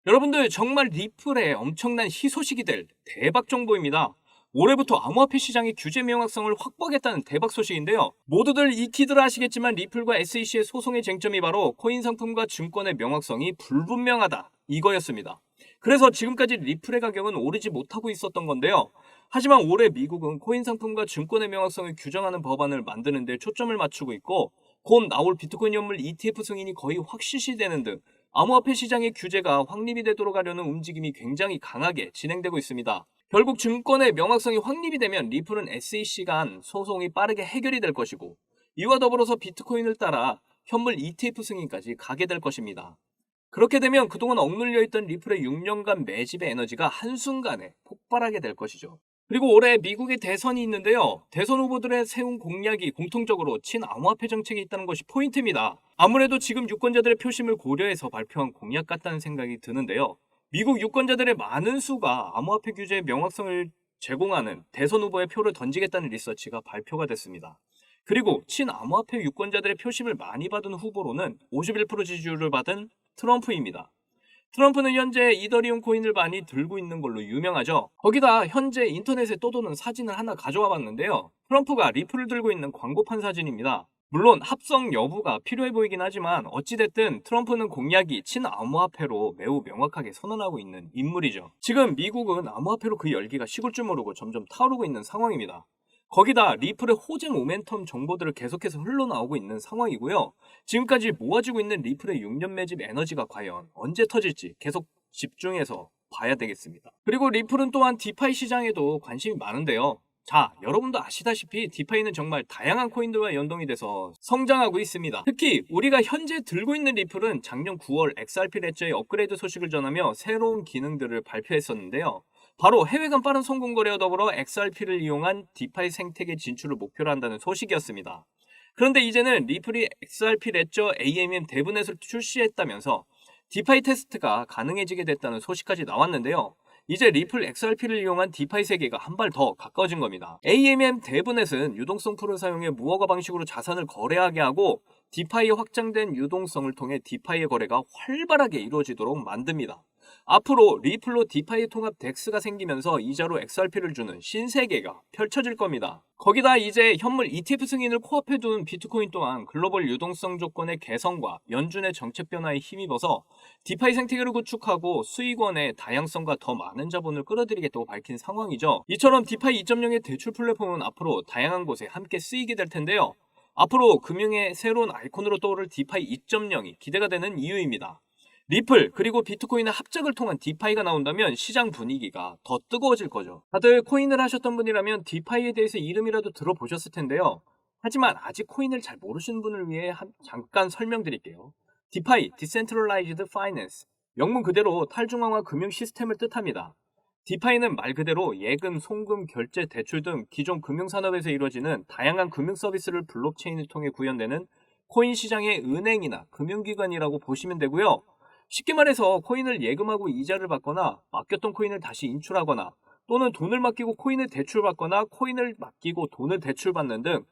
여러분들 정말 리플의 엄청난 희소식이 될 대박 정보입니다. 올해부터 암호화폐 시장의 규제 명확성을 확보하겠다는 대박 소식인데요. 모두들 익히들 아시겠지만 리플과 SEC의 소송의 쟁점이 바로 코인 상품과 증권의 명확성이 불분명하다 이거였습니다. 그래서 지금까지 리플의 가격은 오르지 못하고 있었던 건데요. 하지만 올해 미국은 코인 상품과 증권의 명확성을 규정하는 법안을 만드는 데 초점을 맞추고 있고 곧 나올 비트코인 연물 ETF 승인이 거의 확실시되는 등 암호화폐 시장의 규제가 확립이 되도록 하려는 움직임이 굉장히 강하게 진행되고 있습니다. 결국 증권의 명확성이 확립이 되면 리플은 SEC 간 소송이 빠르게 해결이 될 것이고 이와 더불어서 비트코인을 따라 현물 ETF 승인까지 가게 될 것입니다. 그렇게 되면 그동안 억눌려 있던 리플의 6년간 매집의 에너지가 한순간에 폭발하게 될 것이죠. 그리고 올해 미국의 대선이 있는데요. 대선 후보들의 세운 공약이 공통적으로 친암호화폐 정책이 있다는 것이 포인트입니다. 아무래도 지금 유권자들의 표심을 고려해서 발표한 공약 같다는 생각이 드는데요. 미국 유권자들의 많은 수가 암호화폐 규제의 명확성을 제공하는 대선 후보에 표를 던지겠다는 리서치가 발표가 됐습니다. 그리고 친암호화폐 유권자들의 표심을 많이 받은 후보로는 51% 지지율을 받은 트럼프입니다. 트럼프는 현재 이더리움 코인을 많이 들고 있는 걸로 유명하죠. 거기다 현재 인터넷에 떠도는 사진을 하나 가져와 봤는데요. 트럼프가 리플을 들고 있는 광고판 사진입니다. 물론 합성 여부가 필요해 보이긴 하지만 어찌됐든 트럼프는 공약이 친암호화폐로 매우 명확하게 선언하고 있는 인물이죠. 지금 미국은 암호화폐로 그 열기가 식을 줄 모르고 점점 타오르고 있는 상황입니다. 거기다 리플의 호재 모멘텀 정보들을 계속해서 흘러나오고 있는 상황이고요. 지금까지 모아지고 있는 리플의 6년 매집 에너지가 과연 언제 터질지 계속 집중해서 봐야 되겠습니다. 그리고 리플은 또한 디파이 시장에도 관심이 많은데요. 자, 여러분도 아시다시피 디파이는 정말 다양한 코인들과 연동이 돼서 성장하고 있습니다. 특히 우리가 현재 들고 있는 리플은 작년 9월 XRP 레저의 업그레이드 소식을 전하며 새로운 기능들을 발표했었는데요. 바로 해외 간 빠른 송금 거래와 더불어 XRP를 이용한 디파이 생태계 진출을 목표로 한다는 소식이었습니다. 그런데 이제는 리플이 XRP 레저 AMM 데브넷을 출시했다면서 디파이 테스트가 가능해지게 됐다는 소식까지 나왔는데요. 이제 리플 XRP를 이용한 디파이 세계가 한 발 더 가까워진 겁니다. AMM 데브넷은 유동성 풀을 사용해 무허가 방식으로 자산을 거래하게 하고 디파이의 확장된 유동성을 통해 디파이의 거래가 활발하게 이루어지도록 만듭니다. 앞으로 리플로 디파이 통합 덱스가 생기면서 이자로 XRP를 주는 신세계가 펼쳐질 겁니다. 거기다 이제 현물 ETF 승인을 코앞에 둔 비트코인 또한 글로벌 유동성 조건의 개선과 연준의 정책 변화에 힘입어서 디파이 생태계를 구축하고 수익원의 다양성과 더 많은 자본을 끌어들이겠다고 밝힌 상황이죠. 이처럼 디파이 2.0의 대출 플랫폼은 앞으로 다양한 곳에 함께 쓰이게 될 텐데요. 앞으로 금융의 새로운 아이콘으로 떠오를 디파이 2.0이 기대가 되는 이유입니다. 리플 그리고 비트코인의 합작을 통한 디파이가 나온다면 시장 분위기가 더 뜨거워질 거죠. 다들 코인을 하셨던 분이라면 디파이에 대해서 이름이라도 들어보셨을 텐데요. 하지만 아직 코인을 잘 모르시는 분을 위해 잠깐 설명드릴게요. 디파이, Decentralized Finance, 영문 그대로 탈중앙화 금융 시스템을 뜻합니다. 디파이는 말 그대로 예금, 송금, 결제, 대출 등 기존 금융산업에서 이루어지는 다양한 금융 서비스를 블록체인을 통해 구현되는 코인 시장의 은행이나 금융기관이라고 보시면 되고요. 쉽게 말해서 코인을 예금하고 이자를 받거나 맡겼던 코인을 다시 인출하거나 또는 돈을 맡기고 코인을 대출받거나 코인을 맡기고 돈을 대출받는 등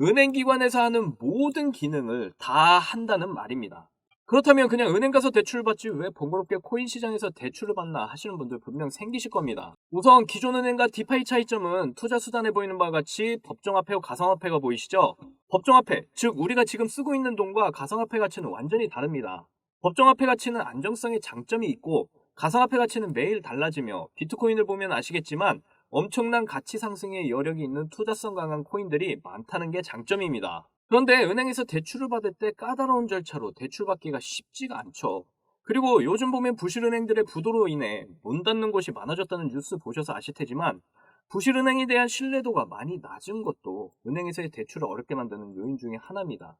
은행기관에서 하는 모든 기능을 다 한다는 말입니다. 그렇다면 그냥 은행 가서 대출을 받지 왜 번거롭게 코인 시장에서 대출을 받나 하시는 분들 분명 생기실 겁니다. 우선 기존 은행과 디파이 차이점은 투자 수단에 보이는 바와 같이 법정화폐와 가상화폐가 보이시죠? 법정화폐, 즉 우리가 지금 쓰고 있는 돈과 가상화폐 가치는 완전히 다릅니다. 법정화폐 가치는 안정성의 장점이 있고 가상화폐 가치는 매일 달라지며 비트코인을 보면 아시겠지만 엄청난 가치 상승의 여력이 있는 투자성 강한 코인들이 많다는 게 장점입니다. 그런데 은행에서 대출을 받을 때 까다로운 절차로 대출받기가 쉽지가 않죠. 그리고 요즘 보면 부실은행들의 부도로 인해 문 닫는 곳이 많아졌다는 뉴스 보셔서 아실 테지만 부실은행에 대한 신뢰도가 많이 낮은 것도 은행에서의 대출을 어렵게 만드는 요인 중에 하나입니다.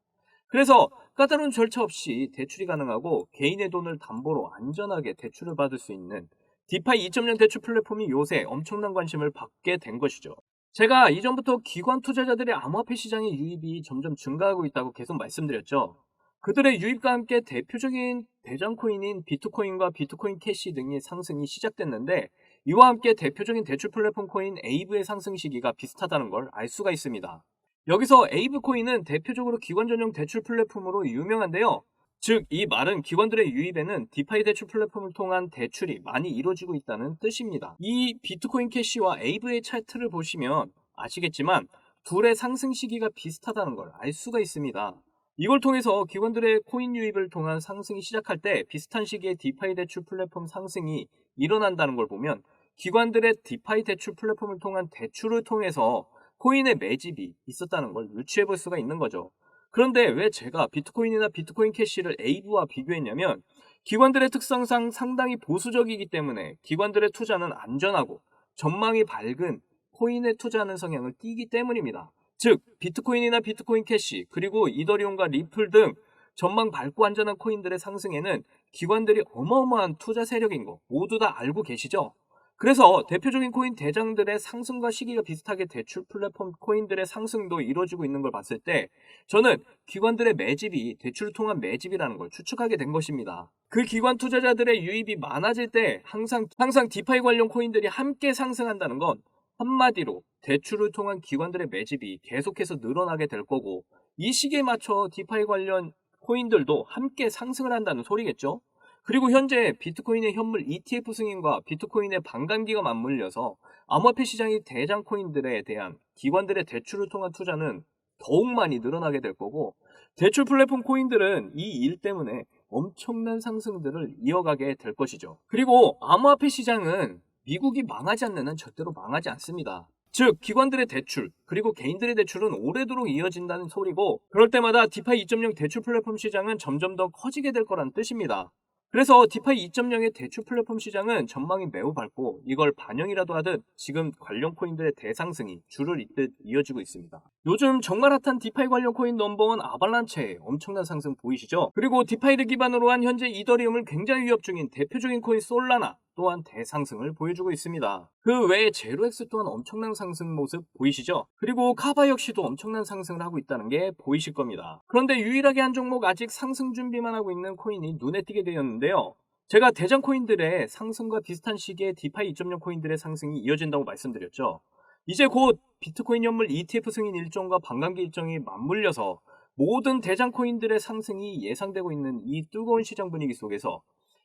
그래서 까다로운 절차 없이 대출이 가능하고 개인의 돈을 담보로 안전하게 대출을 받을 수 있는 디파이 2.0 대출 플랫폼이 요새 엄청난 관심을 받게 된 것이죠. 제가 이전부터 기관 투자자들의 암호화폐 시장의 유입이 점점 증가하고 있다고 계속 말씀드렸죠. 그들의 유입과 함께 대표적인 대장 코인인 비트코인과 비트코인 캐시 등의 상승이 시작됐는데 이와 함께 대표적인 대출 플랫폼 코인 에이브의 상승 시기가 비슷하다는 걸 알 수가 있습니다. 여기서 에이브 코인은 대표적으로 기관 전용 대출 플랫폼으로 유명한데요. 즉, 이 말은 기관들의 유입에는 디파이 대출 플랫폼을 통한 대출이 많이 이루어지고 있다는 뜻입니다. 이 비트코인 캐시와 AVA 차트를 보시면 아시겠지만 둘의 상승 시기가 비슷하다는 걸 알 수가 있습니다. 이걸 통해서 기관들의 코인 유입을 통한 상승이 시작할 때 비슷한 시기에 디파이 대출 플랫폼 상승이 일어난다는 걸 보면 기관들의 디파이 대출 플랫폼을 통한 대출을 통해서 코인의 매집이 있었다는 걸 유추해 볼 수가 있는 거죠. 그런데 왜 제가 비트코인이나 비트코인 캐시를 에이브와 비교했냐면 기관들의 특성상 상당히 보수적이기 때문에 기관들의 투자는 안전하고 전망이 밝은 코인에 투자하는 성향을 띠기 때문입니다. 즉 비트코인이나 비트코인 캐시 그리고 이더리움과 리플 등 전망 밝고 안전한 코인들의 상승에는 기관들이 어마어마한 투자 세력인 거 모두 다 알고 계시죠? 그래서 대표적인 코인 대장들의 상승과 시기가 비슷하게 대출 플랫폼 코인들의 상승도 이루어지고 있는 걸 봤을 때 저는 기관들의 매집이 대출을 통한 매집이라는 걸 추측하게 된 것입니다. 그 기관 투자자들의 유입이 많아질 때 항상 디파이 관련 코인들이 함께 상승한다는 건 한마디로 대출을 통한 기관들의 매집이 계속해서 늘어나게 될 거고 이 시기에 맞춰 디파이 관련 코인들도 함께 상승을 한다는 소리겠죠. 그리고 현재 비트코인의 현물 ETF 승인과 비트코인의 반감기가 맞물려서 암호화폐 시장의 대장 코인들에 대한 기관들의 대출을 통한 투자는 더욱 많이 늘어나게 될 거고 대출 플랫폼 코인들은 이 일 때문에 엄청난 상승들을 이어가게 될 것이죠. 그리고 암호화폐 시장은 미국이 망하지 않는 한 절대로 망하지 않습니다. 즉 기관들의 대출 그리고 개인들의 대출은 오래도록 이어진다는 소리고 그럴 때마다 디파이 2.0 대출 플랫폼 시장은 점점 더 커지게 될 거라는 뜻입니다. 그래서 디파이 2.0의 대출 플랫폼 시장은 전망이 매우 밝고 이걸 반영이라도 하듯 지금 관련 코인들의 대상승이 줄을 잇듯 이어지고 있습니다. 요즘 정말 핫한 디파이 관련 코인 넘버원 아발란체의 엄청난 상승 보이시죠? 그리고 디파이를 기반으로 한 현재 이더리움을 굉장히 위협 중인 대표적인 코인 솔라나 또한 대상승을 보여주고 있습니다. 그 외에 제로엑스 또한 엄청난 상승 모습 보이시죠? 그리고 카바 역시도 엄청난 상승을 하고 있다는 게 보이실 겁니다. 그런데 유일하게 한 종목 아직 상승 준비만 하고 있는 코인이 눈에 띄게 되었는데요. 제가 대장 코인들의 상승과 비슷한 시기에 디파이 2.0 코인들의 상승이 이어진다고 말씀드렸죠. 이제 곧 비트코인 현물 ETF 승인 일정과 반감기 일정이 맞물려서 모든 대장 코인들의 상승이 예상되고 있는 이 뜨거운 시장 분위기 속에서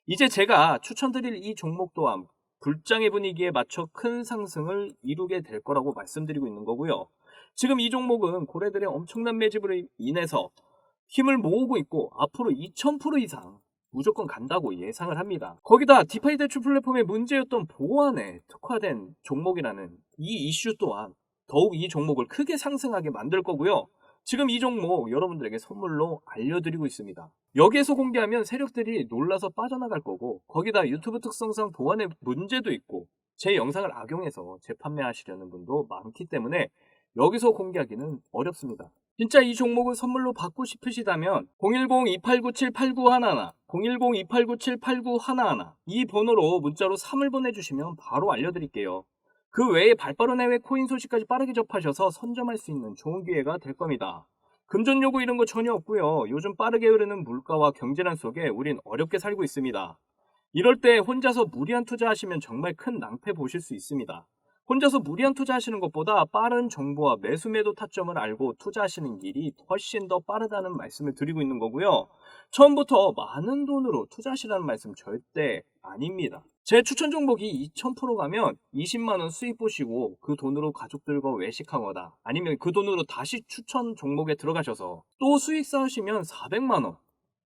이제 제가 추천드릴 이 종목 또한 불장의 분위기에 맞춰 큰 상승을 이루게 될 거라고 말씀드리고 있는 거고요. 지금 이 종목은 고래들의 엄청난 매집으로 인해서 힘을 모으고 있고 앞으로 2000% 이상 무조건 간다고 예상을 합니다. 거기다 디파이 대출 플랫폼의 문제였던 보안에 특화된 종목이라는 이 이슈 또한 더욱 이 종목을 크게 상승하게 만들 거고요. 지금 이 종목 여러분들에게 선물로 알려드리고 있습니다. 여기에서 공개하면 세력들이 놀라서 빠져나갈 거고 거기다 유튜브 특성상 보안에 문제도 있고 제 영상을 악용해서 재판매하시려는 분도 많기 때문에 여기서 공개하기는 어렵습니다. 진짜 이 종목을 선물로 받고 싶으시다면 010-2897-8911 010-2897-8911 이 번호로 문자로 3을 보내주시면 바로 알려드릴게요. 그 외에 발빠른 해외 코인 소식까지 빠르게 접하셔서 선점할 수 있는 좋은 기회가 될 겁니다. 금전 요구 이런 거 전혀 없고요. 요즘 빠르게 흐르는 물가와 경제난 속에 우린 어렵게 살고 있습니다. 이럴 때 혼자서 무리한 투자하시면 정말 큰 낭패 보실 수 있습니다. 혼자서 무리한 투자하시는 것보다 빠른 정보와 매수 매도 타점을 알고 투자하시는 길이 훨씬 더 빠르다는 말씀을 드리고 있는 거고요. 처음부터 많은 돈으로 투자하시라는 말씀 절대 아닙니다. 제 추천 종목이 2000% 가면 20만원 수익 보시고 그 돈으로 가족들과 외식하거나 아니면 그 돈으로 다시 추천 종목에 들어가셔서 또 수익 쌓으시면 400만원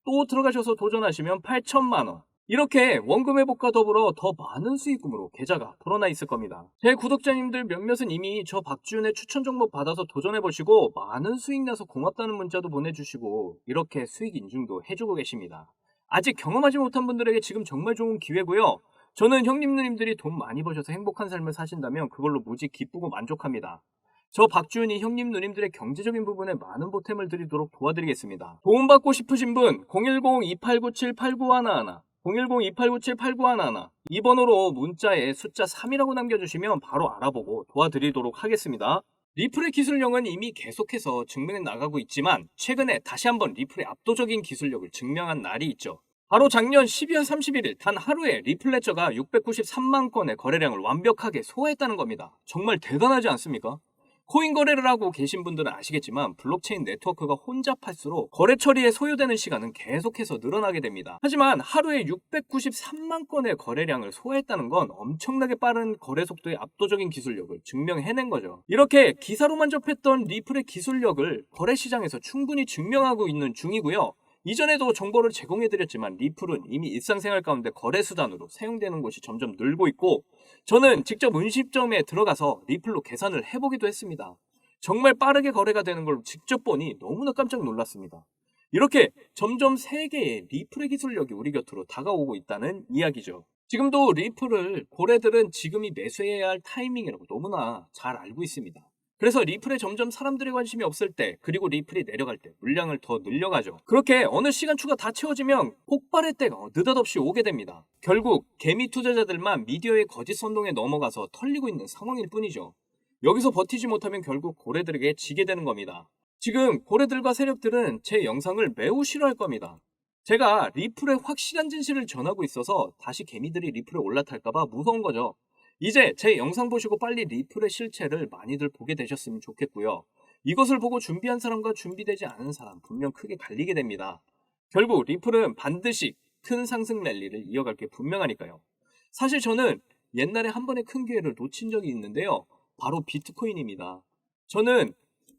또 들어가셔서 도전하시면 8천만원 이렇게 원금 회복과 더불어 더 많은 수익금으로 계좌가 불어나 있을 겁니다. 제 구독자님들 몇몇은 이미 저 박지훈의 추천 종목 받아서 도전해보시고 많은 수익 나서 고맙다는 문자도 보내주시고 이렇게 수익 인증도 해주고 계십니다. 아직 경험하지 못한 분들에게 지금 정말 좋은 기회고요. 저는 형님 누님들이 돈 많이 버셔서 행복한 삶을 사신다면 그걸로 무지 기쁘고 만족합니다. 저 박지훈이 형님 누님들의 경제적인 부분에 많은 보탬을 드리도록 도와드리겠습니다. 도움받고 싶으신 분 010-2897-8911 010-2897-8911 이 번호로 문자에 숫자 3이라고 남겨주시면 바로 알아보고 도와드리도록 하겠습니다. 리플의 기술력은 이미 계속해서 증명해 나가고 있지만 최근에 다시 한번 리플의 압도적인 기술력을 증명한 날이 있죠. 바로 작년 12월 31일 단 하루에 리플 레저가 693만 건의 거래량을 완벽하게 소화했다는 겁니다. 정말 대단하지 않습니까? 코인 거래를 하고 계신 분들은 아시겠지만 블록체인 네트워크가 혼잡할수록 거래 처리에 소요되는 시간은 계속해서 늘어나게 됩니다. 하지만 하루에 693만 건의 거래량을 소화했다는 건 엄청나게 빠른 거래 속도의 압도적인 기술력을 증명해낸 거죠. 이렇게 기사로만 접했던 리플의 기술력을 거래 시장에서 충분히 증명하고 있는 중이고요. 이전에도 정보를 제공해드렸지만 리플은 이미 일상생활 가운데 거래 수단으로 사용되는 곳이 점점 늘고 있고, 저는 직접 운심점에 들어가서 리플로 계산을 해보기도 했습니다. 정말 빠르게 거래가 되는 걸 직접 보니 너무나 깜짝 놀랐습니다. 이렇게 점점 세계의 리플의 기술력이 우리 곁으로 다가오고 있다는 이야기죠. 지금도 리플을 고래들은 지금이 매수해야 할 타이밍이라고 너무나 잘 알고 있습니다. 그래서 리플에 점점 사람들의 관심이 없을 때, 그리고 리플이 내려갈 때 물량을 더 늘려가죠. 그렇게 어느 시간추가 다 채워지면 폭발의 때가 느닷없이 오게 됩니다. 결국 개미 투자자들만 미디어의 거짓 선동에 넘어가서 털리고 있는 상황일 뿐이죠. 여기서 버티지 못하면 결국 고래들에게 지게 되는 겁니다. 지금 고래들과 세력들은 제 영상을 매우 싫어할 겁니다. 제가 리플의 확실한 진실을 전하고 있어서 다시 개미들이 리플에 올라탈까봐 무서운 거죠. 이제 제 영상 보시고 빨리 리플의 실체를 많이들 보게 되셨으면 좋겠고요. 이것을 보고 준비한 사람과 준비되지 않은 사람 분명 크게 갈리게 됩니다. 결국 리플은 반드시 큰 상승 랠리를 이어갈 게 분명하니까요. 사실 저는 옛날에 한 번의 큰 기회를 놓친 적이 있는데요. 바로 비트코인입니다. 저는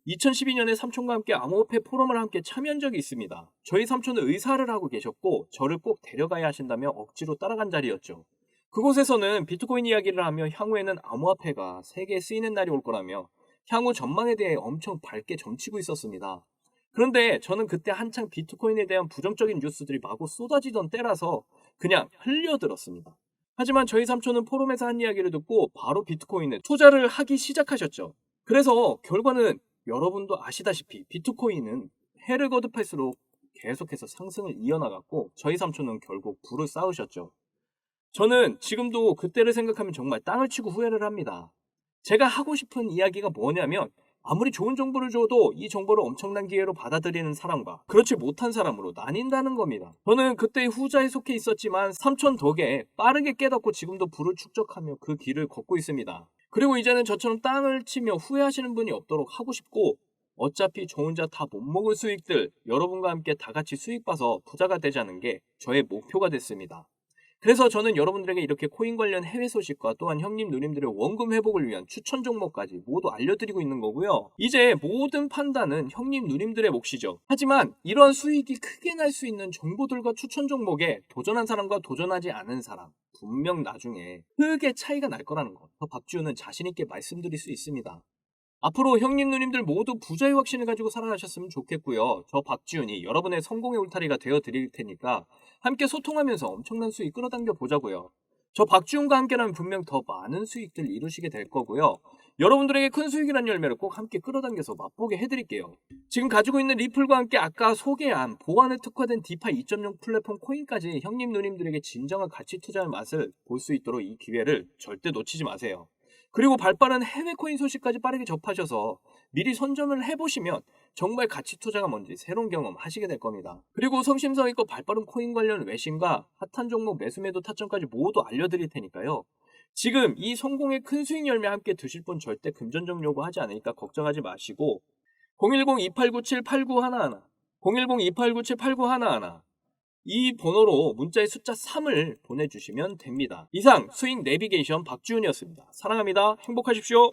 2012년에 삼촌과 함께 암호화폐 포럼을 함께 참여한 적이 있습니다. 저희 삼촌은 의사를 하고 계셨고 저를 꼭 데려가야 하신다며 억지로 따라간 자리였죠. 그곳에서는 비트코인 이야기를 하며 향후에는 암호화폐가 세계에 쓰이는 날이 올 거라며 향후 전망에 대해 엄청 밝게 점치고 있었습니다. 그런데 저는 그때 한창 비트코인에 대한 부정적인 뉴스들이 마구 쏟아지던 때라서 그냥 흘려들었습니다. 하지만 저희 삼촌은 포럼에서 한 이야기를 듣고 바로 비트코인에 투자를 하기 시작하셨죠. 그래서 결과는 여러분도 아시다시피 비트코인은 해를 거듭할수록 계속해서 상승을 이어나갔고 저희 삼촌은 결국 부를 쌓으셨죠. 저는 지금도 그때를 생각하면 정말 땅을 치고 후회를 합니다. 제가 하고 싶은 이야기가 뭐냐면 아무리 좋은 정보를 줘도 이 정보를 엄청난 기회로 받아들이는 사람과 그렇지 못한 사람으로 나뉜다는 겁니다. 저는 그때 후자에 속해 있었지만 삼촌 덕에 빠르게 깨닫고 지금도 부를 축적하며 그 길을 걷고 있습니다. 그리고 이제는 저처럼 땅을 치며 후회하시는 분이 없도록 하고 싶고, 어차피 저 혼자 다 못 먹을 수익들 여러분과 함께 다 같이 수익 봐서 부자가 되자는 게 저의 목표가 됐습니다. 그래서 저는 여러분들에게 이렇게 코인 관련 해외 소식과 또한 형님 누님들의 원금 회복을 위한 추천 종목까지 모두 알려드리고 있는 거고요. 이제 모든 판단은 형님 누님들의 몫이죠. 하지만 이러한 수익이 크게 날 수 있는 정보들과 추천 종목에 도전한 사람과 도전하지 않은 사람 분명 나중에 크게 차이가 날 거라는 것, 저 박지훈은 자신 있게 말씀드릴 수 있습니다. 앞으로 형님 누님들 모두 부자의 확신을 가지고 살아가셨으면 좋겠고요. 저 박지훈이 여러분의 성공의 울타리가 되어 드릴 테니까 함께 소통하면서 엄청난 수익 끌어당겨 보자고요. 저 박지훈과 함께라면 분명 더 많은 수익들 이루시게 될 거고요. 여러분들에게 큰 수익이란 열매를 꼭 함께 끌어당겨서 맛보게 해드릴게요. 지금 가지고 있는 리플과 함께 아까 소개한 보안에 특화된 디파이 2.0 플랫폼 코인까지 형님 누님들에게 진정한 가치 투자의 맛을 볼 수 있도록 이 기회를 절대 놓치지 마세요. 그리고 발빠른 해외 코인 소식까지 빠르게 접하셔서 미리 선점을 해보시면 정말 가치 투자가 뭔지 새로운 경험 하시게 될 겁니다. 그리고 성심성의껏 발빠른 코인 관련 외신과 핫한 종목 매수매도 타점까지 모두 알려드릴 테니까요. 지금 이 성공의 큰 수익 열매 함께 드실 분 절대 금전적 요구하지 않으니까 걱정하지 마시고 010-2897-8911 010-2897-8911 이 번호로 문자의 숫자 3을 보내주시면 됩니다. 이상 수익 내비게이션 박지훈이었습니다. 사랑합니다. 행복하십시오.